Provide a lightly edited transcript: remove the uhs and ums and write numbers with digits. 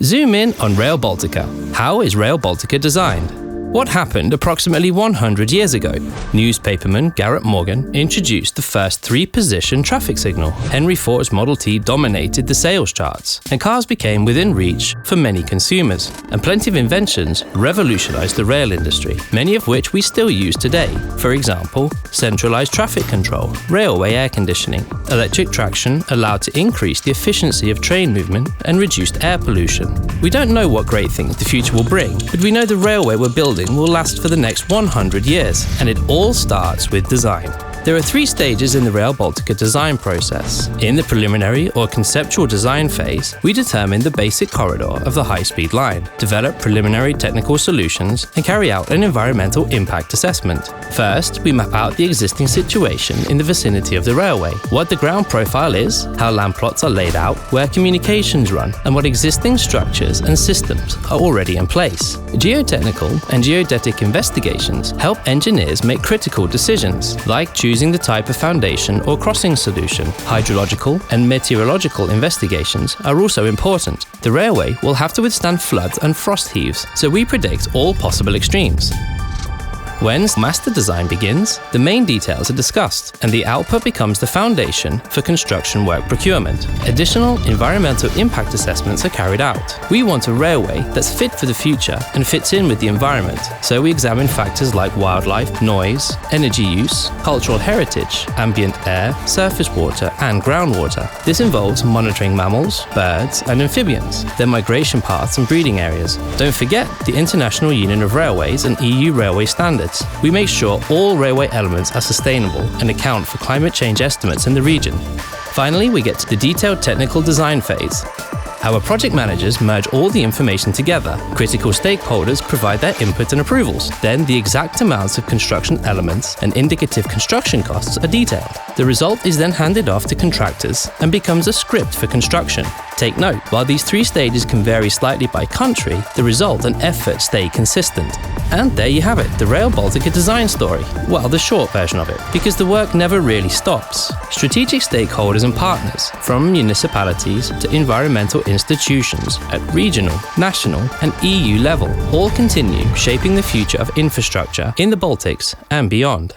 Zoom in on Rail Baltica. How is Rail Baltica designed? What happened approximately 100 years ago? Newspaperman Garrett Morgan introduced the first three-position traffic signal. Henry Ford's Model T dominated the sales charts, and cars became within reach for many consumers. And plenty of inventions revolutionized the rail industry, many of which we still use today. For example, centralized traffic control, railway air conditioning, electric traction allowed to increase the efficiency of train movement and reduced air pollution. We don't know what great things the future will bring, but we know the railway we're building will last for the next 100 years, and it all starts with design. There are three stages in the Rail Baltica design process. In the preliminary or conceptual design phase, we determine the basic corridor of the high-speed line, develop preliminary technical solutions, and carry out an environmental impact assessment. First, we map out the existing situation in the vicinity of the railway, what the ground profile is, how land plots are laid out, where communications run, and what existing structures and systems are already in place. Geotechnical and geodetic investigations help engineers make critical decisions, like choosing the type of foundation or crossing solution. Hydrological and meteorological investigations are also important. The railway will have to withstand floods and frost heaves, so we predict all possible extremes. When master design begins, the main details are discussed, and the output becomes the foundation for construction work procurement. Additional environmental impact assessments are carried out. We want a railway that's fit for the future and fits in with the environment, so we examine factors like wildlife, noise, energy use, cultural heritage, ambient air, surface water, and groundwater. This involves monitoring mammals, birds, and amphibians, their migration paths and breeding areas. Don't forget the International Union of Railways and EU railway standards. We make sure all railway elements are sustainable and account for climate change estimates in the region. Finally, we get to the detailed technical design phase. Our project managers merge all the information together. Critical stakeholders provide their input and approvals. Then the exact amounts of construction elements and indicative construction costs are detailed. The result is then handed off to contractors and becomes a script for construction. Take note, while these three stages can vary slightly by country, the result and effort stay consistent. And there you have it, the Rail Baltica design story. Well, the short version of it, because the work never really stops. Strategic stakeholders and partners, from municipalities to environmental institutions at regional, national, and EU level, all continue shaping the future of infrastructure in the Baltics and beyond.